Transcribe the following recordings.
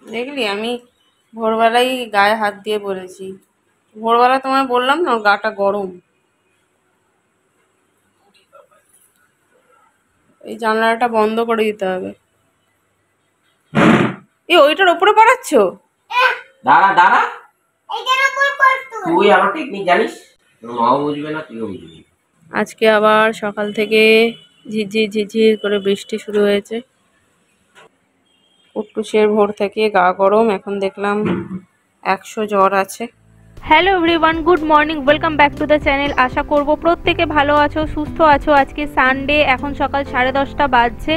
দেখলি আমি ভোরবেলাই গায়ে হাত দিয়ে বলেছি। ভোরবেলা তোমায় বললাম না, ওর গাটা গরম। এই জানলাটা বন্ধ করে দিতে হবে। ওইটার উপরে পড়াচ্ছ? দাঁড়া দাঁড়া, তুই আমার টেকনিক জানিস, মাও বুঝবে না তুইও বুঝবি। আজকে আবার সকাল থেকে ঝিরঝির ঝিরঝির করে বৃষ্টি শুরু হয়েছে। কুট্টুসের ভোর থেকে গা গরম, এখন দেখলাম 100 জ্বর আছে। Hello everyone, good morning, welcome back to the channel. আশা করব প্রত্যেকে ভালো আছো, সুস্থ আছো। আজকে সানডে, এখন সকাল 10:30 বাজছে।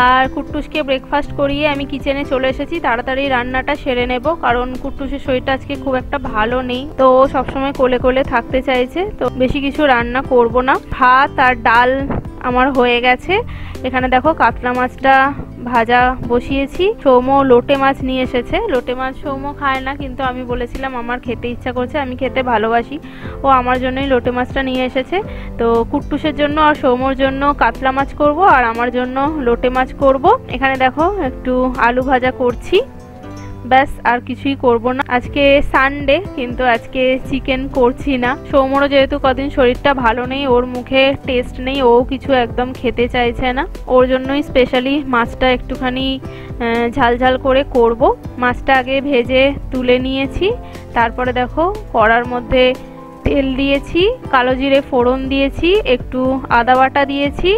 আর কুট্টুসকে ব্রেকফাস্ট করিয়ে আমি কিচেনে চলে এসেছি। তাড়াতাড়ি রান্নাটা সেরে নেব, কারণ কুট্টুসের শরীরটা আজকে খুব একটা ভালো নেই, তো ও সবসময় কোলে কোলে থাকতে চাইছে, তো বেশি কিছু রান্না করব না। ভাত আর ডাল আমার হয়ে গেছে। এখানে দেখো কাতলা মাছটা ভাজা বসিয়েছি। সৌম লোটে মাছ নিয়ে এসেছে। লোটে মাছ সৌম খায় না, কিন্তু আমি বলেছিলাম আমার খেতে ইচ্ছা করছে, আমি খেতে ভালোবাসি, ও আমার জন্যই লোটে মাছটা নিয়ে এসেছে। তো কুট্টুসের জন্য আর সৌমর জন্য কাতলা মাছ করব, আর আমার জন্য লোটে মাছ করব। এখানে দেখো একটু আলু ভাজা করছি, ব্যাস, আর কিছুই করব না। আজকে সানডে, কিন্তু আজকে চিকেন করছি না। সৌমরও যেহেতু কদিন শরীরটা ভালো নেই, ওর মুখে টেস্ট নেই, ও কিছু একদম খেতে চাইছে না, ওর জন্যই স্পেশালি মাছটা একটুখানি ঝাল ঝাল করে করব। মাছটা আগে ভেজে তুলে নিয়েছি। তারপরে দেখো কড়ার মধ্যে তেল দিয়েছি, কালো জিরে ফোড়ন দিয়েছি, একটু আদা বাটা দিয়েছি,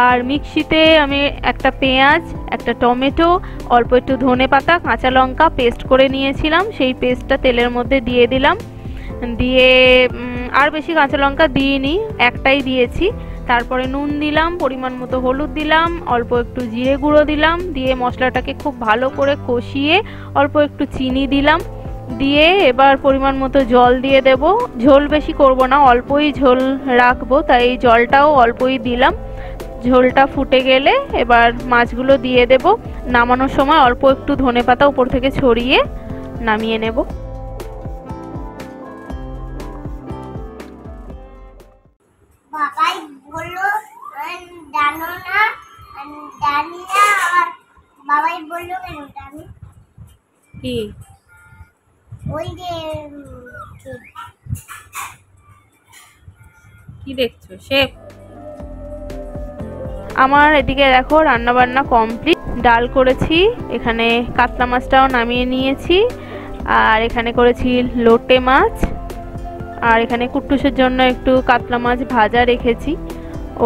আর মিক্সিতে আমি একটা পেঁয়াজ, একটা টমেটো, অল্প একটু ধনে পাতা, কাঁচা লঙ্কা পেস্ট করে নিয়েছিলাম, সেই পেস্টটা তেলের মধ্যে দিয়ে দিলাম। দিয়ে আর বেশি কাঁচা লঙ্কা দিইনি, একটাই দিয়েছি। তারপরে নুন দিলাম, পরিমাণ মতো হলুদ দিলাম, অল্প একটু জিরে গুঁড়ো দিলাম, দিয়ে মশলাটাকে খুব ভালো করে কষিয়ে অল্প একটু চিনি দিলাম, দিয়ে এবার পরিমাণ মতো জল দিয়ে দেব। ঝোল বেশি করব না, অল্পই ঝোল রাখবো, তাই জলটাও অল্পই দিলাম। ঝোলটা ফুটে গেলে এবার মাছগুলো দিয়ে দেব। নামানোর সময় অল্প একটু ধনেপাতা উপর থেকে ছড়িয়ে নামিয়ে নেব। বাবাই বললো জানো না, জানি না, আর বাবাই বললো কেন জানি কি ওই যে কি দেখছো শেফ? আমার এদিকে দেখো রান্না বান্না কমপ্লিট। ডাল করেছি, এখানে কাতলা মাছটাও নামিয়ে নিয়েছি, আর এখানে করেছি লোটে মাছ, আর এখানে কুট্টুসের জন্য একটু কাতলা মাছ ভাজা রেখেছি,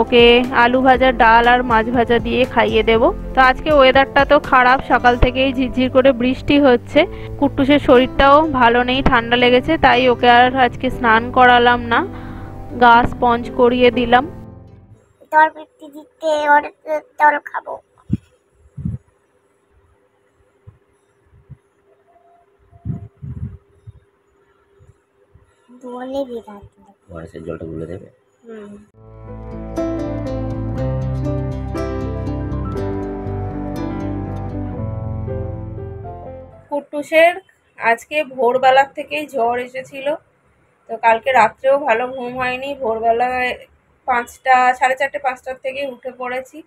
ওকে আলু ভাজা, ডাল আর মাছ ভাজা দিয়ে খাইয়ে দেব। তো আজকে ওয়েদারটা তো খারাপ, সকাল থেকেই ঝিরঝির করে বৃষ্টি হচ্ছে। কুট্টুসের শরীরটাও ভালো নেই, ঠান্ডা লেগেছে, তাই ওকে আর আজকে স্নান করালাম না, গা স্পঞ্জ করিয়ে দিলাম। তোর বৃত্তি দিতে ওর তল খাবো। বলে বিরাট ওয়ারেসের জলটা গুলে দেবে। কুট্টুসের আজকে ভোরবেলার থেকেই জ্বর এসেছিল, তো কালকে রাত্রেও ভালো ঘুম হয়নি। ভোরবেলায় 5টা, 4:30, 5টার থেকে উঠে পড়েছি,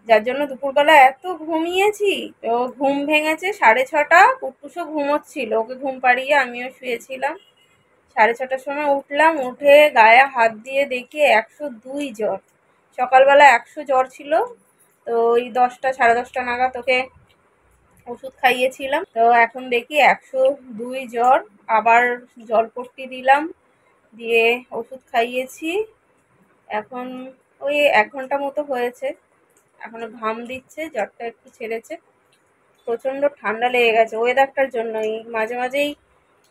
যার জন্য দুপুরবেলা এত ঘুমিয়েছি। তো ঘুম ভেঙেছে 6:30, কুট্টুসও ঘুমোচ্ছিল, ওকে ঘুম পাড়িয়ে আমিও শুয়েছিলাম। 6:30টার সময় উঠলাম, উঠে গায়ে হাত দিয়ে দেখি 102 জ্বর। সকালবেলা 100 জ্বর ছিল, তো ওই 10টা, 10:30 নাগাদ ওকে ওষুধ খাইয়েছিলাম, তো এখন দেখি 102 জ্বর। আবার জলপট্টি দিলাম, দিয়ে ওষুধ খাইয়েছি। এখন ওই 1 ঘন্টা মতো হয়েছে, এখনো ঘাম দিচ্ছে, জ্বরটা একটু ছেড়েছে। প্রচণ্ড ঠান্ডা লেগে গেছে ওয়েদারটার জন্যই। মাঝে মাঝেই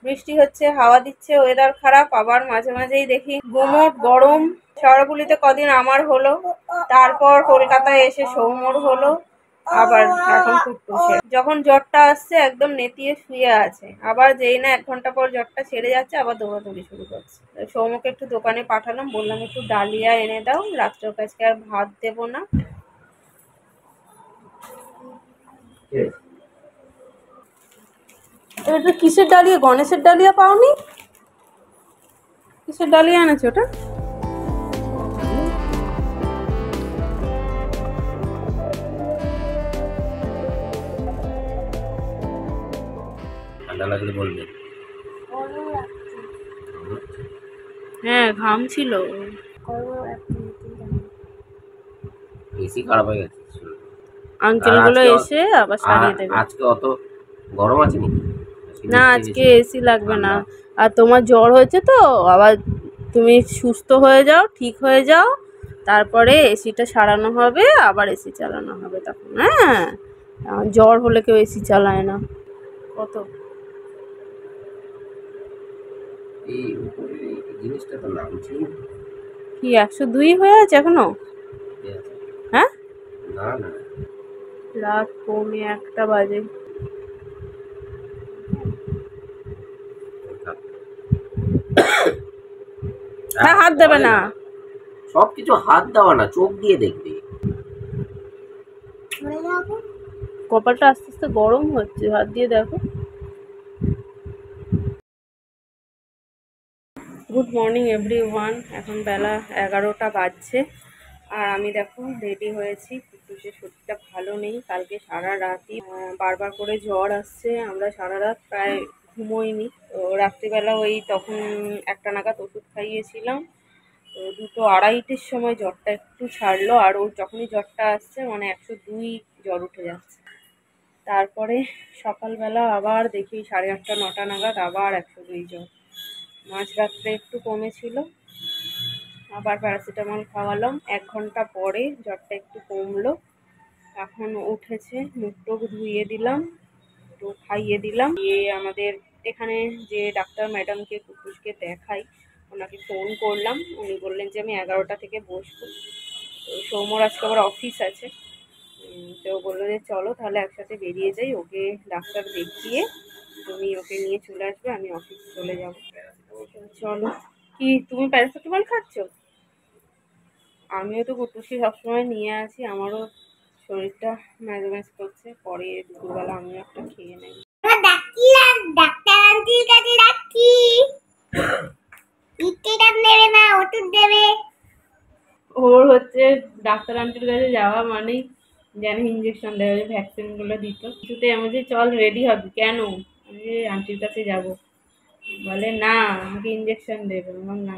বৃষ্টি হচ্ছে, হাওয়া দিচ্ছে, ওয়েদার খারাপ, আবার মাঝে মাঝেই দেখি গুমোট গরম। শহরগুলিতে কদিন আমার হলো, তারপর কলকাতায় এসে সৌমর হলো, আবার এখন কুট্টুসের। যখন জ্বরটা আসছে একদম নেতিয়ে শুয়ে আছে, আবার যেই না 1 ঘন্টা পর জ্বরটা ছেড়ে যাচ্ছে, আবার দৌড়াদৌড়ি শুরু করছে। সৌমকে একটু দোকানে পাঠালাম, বললাম একটু ডালিয়া এনে দাও, রাত্রের কাছে আর ভাত দেবো না। এটা কিসের ডালিয়া? গণেশের ডালিয়া পাওনি? কিসের ডালিয়া এনেছো ওটা? ঠান্ডা লাগলে বলবে। গরম লাগছে। হ্যাঁ ঘাম ছিল। গরম লাগছে। এসি খারাপ হয়ে গেছে। আঙ্কেল আর গুলো আজকে এসে আবার সারিয়ে দেবে। আজকে অত গরম আছে নাকি? না নিশ্চয়ই আজকে বেশি এসি লাগবে না। ঠান্ডা। আর তোমার জ্বর হয়েছে তো, আবার তুমি সুস্থ হয়ে যাও, ঠিক হয়ে যাও, তারপরে এসিটা সারানো হবে, আবার এসি চালানো হবে তখন। হ্যাঁ জ্বর হলে কেউ এসি চালায় না। কত এই উপরে এই জিনিসটা তো নামছে কি 102 হয়ে আছে এখনো? হ্যাঁ না না, রাত 1:45 বাজে। হ্যাঁ হাত দেবে না। সবকিছু হাত দেওয়া না, চোখ দিয়ে দেখবে। চলে যাবো। কপালটা আস্তে আস্তে গরম হচ্ছে, হাত দিয়ে দেখো। Good morning everyone. এখন বেলা 11টা বাজছে আর আমি দেখো রেডি হয়েছি। কুটুসের শরীরটা ভালো নেই, কালকে সারা রাতই বারবার করে জ্বর আসছে। আমরা সারা রাত প্রায় ঘুমোইনি। তো রাত্রিবেলা ওই তখন 1টা নাগাদ ওষুধ খাইয়েছিলাম। তো 2টো 2:30-টের সময় জ্বরটা একটু ছাড়লো, আর ওর যখনই জ্বরটা আসছে মানে 102 জ্বর উঠে যাচ্ছে। তারপরে সকালবেলা আবার দেখি 8:30 9টা নাগাদ আবার 102 জ্বর। মাঝরাত্রে একটু কমেছিল, আবার প্যারাসিটামল খাওয়ালাম। 1 ঘন্টা পরে জ্বরটা একটু কমলো, এখন উঠেছে। মুখ টুক ধুইয়ে দিলাম, একটু খাইয়ে দিলাম। দিয়ে আমাদের এখানে যে ডাক্তার ম্যাডামকে কুকুরকে দেখাই, ওনাকে ফোন করলাম। উনি বললেন যে আমি 11টা থেকে বসবো। তো সৌম্যর আজকে আবার অফিস আছে। তো বললো যে চলো তাহলে একসাথে বেরিয়ে যাই, ওকে ডাক্তার দেখিয়ে তুমি ওকে নিয়ে চলে আসবে, আমি অফিস চলে যাবো। চলো। কি তুমি প্যারাসিটামল খাচ্ছ? আমিও তো কুটুসি সবসময় নিয়ে আছি, আমারও শরীরটা ম্যাজ ম্যাজ করছে। পরে দুপুরবেলা আমিও একটা খেয়ে নেই। ডাক্তার ডাক্তার আন্টির কাছে ডাকছি। ইটেটা নেবে না, ওষুধ দেবে। ওর হচ্ছে ডাক্তার আন্টির কাছে যাওয়া মানেই যেন ইঞ্জেকশন দেবে, ভ্যাকসিনগুলো দিত। কিছুতে আমি যে চল রেডি হবি কেন, আমি যে আন্টির কাছে যাব। বলে না আমাকে ইঞ্জেকশন দেবে। আমার না,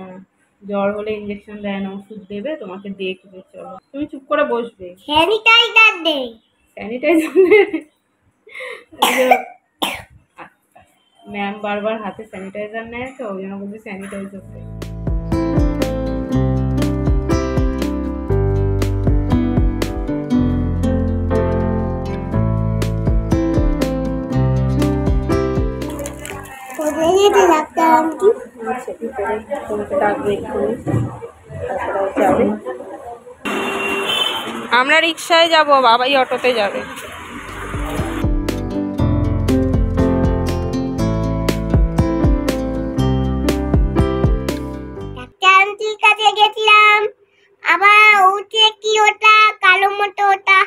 জ্বর হলে ইঞ্জেকশন দেয় না, ওষুধ দেবে, তোমাকে দেখবে। চলো তুমি চুপ করে বসবে। স্যানিটাইজার দে। স্যানিটাইজার ম্যাম বারবার হাতে স্যানিটাইজার নেয় তো ওই জন্য বলছি স্যানিটাইজার দে। কোথায় যেতে ডাক্তার আন্টি? আচ্ছা ভিতরে তোমাকে ডাকবে এক্ষুনি, তারপরে ও যাবে। আমরা রিক্সায় যাব, বাবাই অটোতে যাবে। ডাক্তার আন্টির কাছে গেছিলাম, আবার উঠে কি ওটা কালো মতো ওটা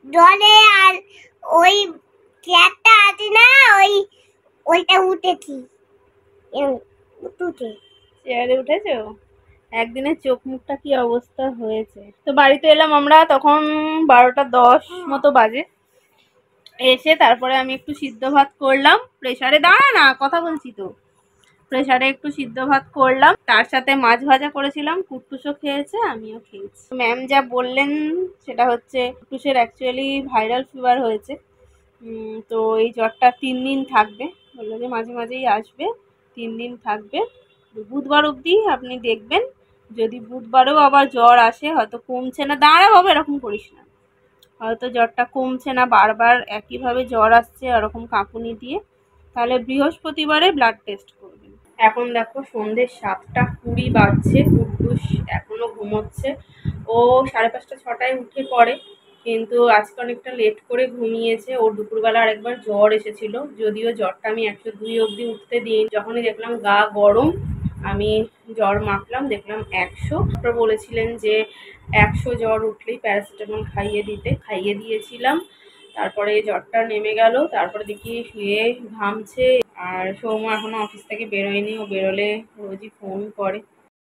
জলে, আর ওই চেয়ারটা আছে না, ওইটা উঠেছি। উঠে চেয়ারে উঠেছো? একদিনের চোখ মুখটা কি অবস্থা হয়েছে। তো বাড়িতে এলাম আমরা তখন 12টা 10 মতো বাজে। এসে তারপরে আমি একটু সিদ্ধ ভাত করলাম প্রেসারে। দাঁড়া না, কথা বলছি তো। প্রেসারে একটু সিদ্ধ ভাত করলাম, তার সাথে মাছ ভাজা করেছিলাম। কুট্টুসও খেয়েছে, আমিও খেয়েছি। ম্যাম যা বললেন সেটা হচ্ছে কুট্টুসের অ্যাকচুয়ালি ভাইরাল ফিভার হয়েছে। তো এই জ্বরটা 3 দিন থাকবে। বললো যে মাঝে মাঝেই আসবে, 3 দিন থাকবে। বুধবার অবধি আপনি দেখবেন, যদি বুধবারেও আবার জ্বর আসে, হয়তো কমছে না, দাঁড়া বাবা এরকম করিস না, হয়তো জ্বরটা কমছে না, বারবার একইভাবে জ্বর আসছে এরকম কাঁপুনি দিয়ে, তাহলে বৃহস্পতিবারে ব্লাড টেস্ট করবেন। এখন দেখো সন্ধ্যে 7টা 20 বাজছে, কুট্টুস এখনো ঘুমোচ্ছে। ও 5:30 6টায় উঠে পড়ে, কিন্তু আজকে অনেকটা লেট করে ঘুমিয়েছে। ওর দুপুরবেলা আরেকবার জ্বর এসেছিল, যদিও জ্বরটা আমি 102 অবধি উঠতে দিই। যখনই দেখলাম গা গরম, আমি জ্বর মাপলাম, দেখলাম 100। ডক্টর বলেছিলেন যে 100 জ্বর উঠলেই প্যারাসিটামল খাইয়ে দিয়েছিলাম। তারপরে জ্বরটা নেমে গেল, তারপরে দেখি শুয়ে ঘামছে। আর সৌম্য এখনো অফিস থেকে বেরোয়নি, ও বেরোলে রোজই ফোন করে।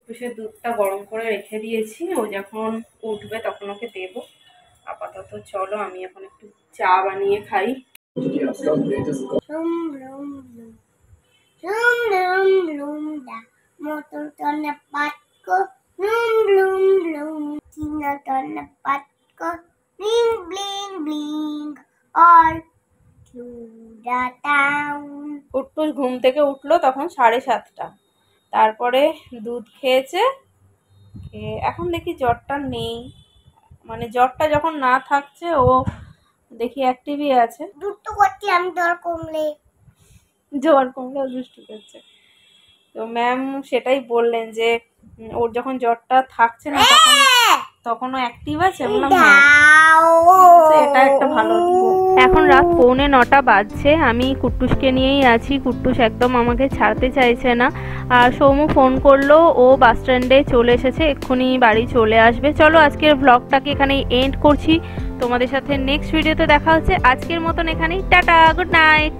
তো সে দুধটা গরম করে রেখে দিয়েছি, ও যখন উঠবে তখন ওকে দেবো। আপাতত চলো আমি এখন একটু চা বানিয়ে খাই। Bloom, bloom, bloom, da. Motor tonna patko. Bloom, bloom, bloom. Tina tonna patko. Bling, bling, bling. All through the town. কুট্টুস ঘুম থেকে উঠলো তখন 7:30। তারপরে দুধ খেয়েছে, খেয়ে এখন দেখি জ্বরটা নেই, মানে জ্বরটা যখন না থাকছে ও দেখি অ্যাক্টিভই আছে। দুটো করছি আমি জ্বর কমলে। জ্বর কমলে দুষ্টু করছে। তো ম্যাম সেটাই বললেন যে ওর যখন জ্বরটা থাকছে না তখনও অ্যাক্টিভ আছে। বললাম হ্যাঁ, এটা একটা ভালো দিক। এখন রাত 8:45 বাজছে, আমি কুট্টুসকে নিয়েই আছি। কুট্টুস একদম আমাকে ছাড়তে চাইছে না। আর সৌমু ফোন করলো, ও বাস স্ট্যান্ডে চলে এসেছে, এক্ষুনি বাড়ি চলে আসবে। চলো আজকের ব্লগটাকে এখানেই এন্ড করছি, তোমাদের সাথে নেক্সট ভিডিওতে দেখা হচ্ছে। আজকের মতন এখানেই টাটা, গুড নাইট।